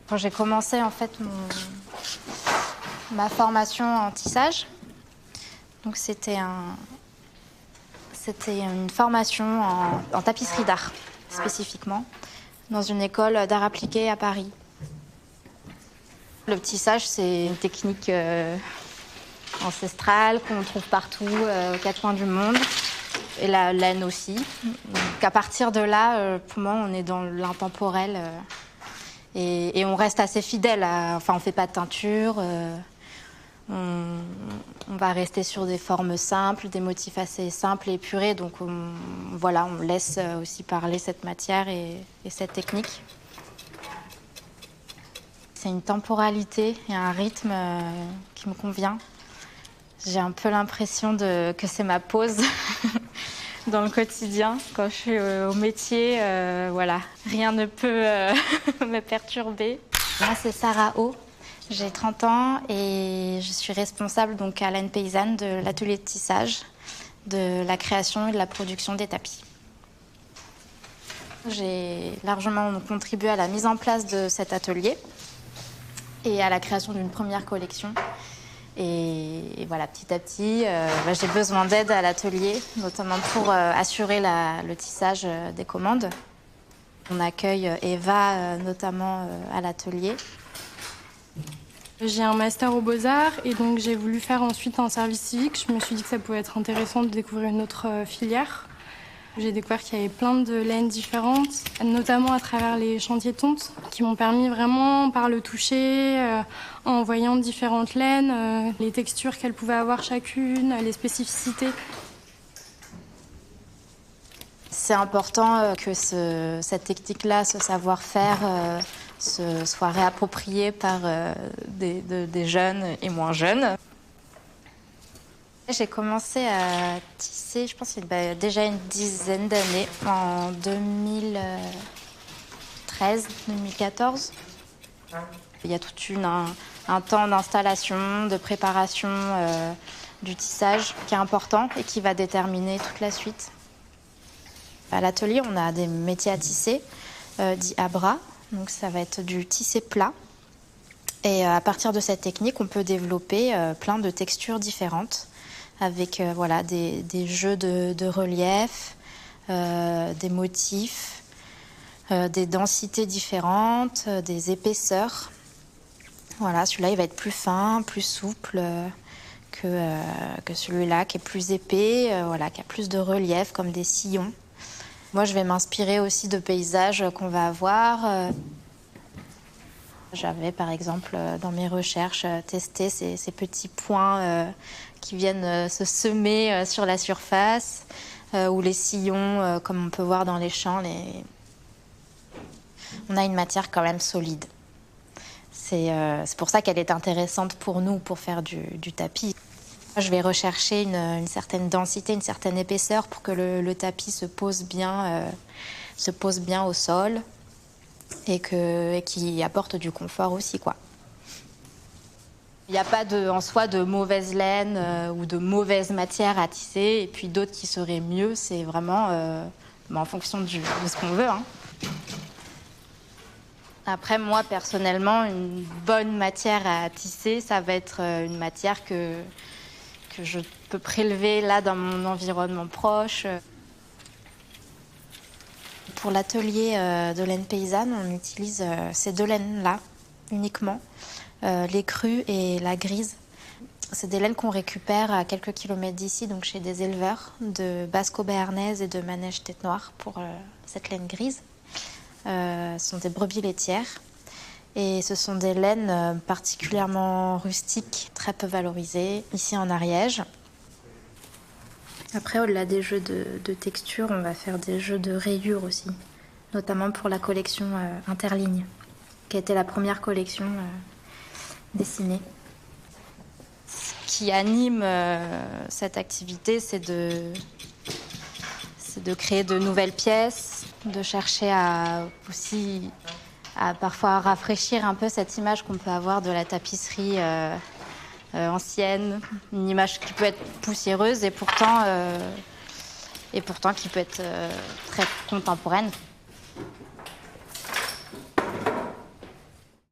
Quand j'ai commencé en fait ma formation en tissage, donc c'était une formation en tapisserie d'art spécifiquement, dans une école d'art appliqué à Paris. Le tissage, c'est une technique ancestrale qu'on trouve partout, aux quatre coins du monde, et la laine aussi. Donc à partir de là, pour moi, on est dans l'intemporel et on reste assez fidèle. Enfin, on fait pas de teinture. On va rester sur des formes simples, des motifs assez simples et épurés. Donc voilà, on laisse aussi parler cette matière et cette technique. C'est une temporalité et un rythme qui me convient. J'ai un peu l'impression que c'est ma pause dans le quotidien. Quand je suis au métier, voilà, rien ne peut me perturber. Moi, c'est Sarah O. J'ai 30 ans et je suis responsable donc à Laine Paysanne de l'atelier de tissage, de la création et de la production des tapis. J'ai largement contribué à la mise en place de cet atelier et à la création d'une première collection. Et voilà, petit à petit, j'ai besoin d'aide à l'atelier, notamment pour assurer le tissage des commandes. On accueille Eva notamment à l'atelier. J'ai un master aux Beaux-Arts et donc j'ai voulu faire ensuite un service civique. Je me suis dit que ça pouvait être intéressant de découvrir une autre filière. J'ai découvert qu'il y avait plein de laines différentes, notamment à travers les chantiers tontes, qui m'ont permis vraiment, par le toucher, en voyant différentes laines, les textures qu'elles pouvaient avoir chacune, les spécificités. C'est important que cette technique-là, ce savoir-faire, soit réapproprié par des jeunes et moins jeunes. J'ai commencé à tisser, je pense qu'il y a déjà une dizaine d'années, en 2013-2014. Il y a tout un temps d'installation, de préparation du tissage qui est important et qui va déterminer toute la suite. À l'atelier, on a des métiers à tisser, dits à bras. Donc ça va être du tissé plat. Et à partir de cette technique, on peut développer plein de textures différentes avec voilà, des jeux de relief, des motifs, des densités différentes, des épaisseurs. Voilà, celui-là, il va être plus fin, plus souple que celui-là qui est plus épais, voilà, qui a plus de relief, comme des sillons. Moi, je vais m'inspirer aussi de paysages qu'on va avoir. J'avais, par exemple, dans mes recherches, testé ces petits points qui viennent se semer sur la surface, ou les sillons, comme on peut voir dans les champs. On a une matière quand même solide. C'est pour ça qu'elle est intéressante pour nous, pour faire du tapis. Je vais rechercher une certaine densité, une certaine épaisseur pour que le tapis se pose bien au sol et qui apporte du confort aussi, quoi. Il n'y a pas en soi de mauvaise laine ou de mauvaise matière à tisser et puis d'autres qui seraient mieux. C'est vraiment en fonction de ce qu'on veut, hein. Après, moi, personnellement, une bonne matière à tisser, ça va être une matière que je peux prélever là dans mon environnement proche. Pour l'atelier de laine paysanne, on utilise ces deux laines-là uniquement, les crues et la grise. C'est des laines qu'on récupère à quelques kilomètres d'ici, donc chez des éleveurs de Basco-Béarnaise et de Manège-Tête Noire pour cette laine grise. Ce sont des brebis laitières. Et ce sont des laines particulièrement rustiques, très peu valorisées, ici en Ariège. Après, au-delà des jeux de texture, on va faire des jeux de rayures aussi, notamment pour la collection Interligne, qui a été la première collection dessinée. Ce qui anime cette activité, c'est de créer de nouvelles pièces, de chercher à parfois rafraîchir un peu cette image qu'on peut avoir de la tapisserie ancienne, une image qui peut être poussiéreuse et pourtant qui peut être très contemporaine.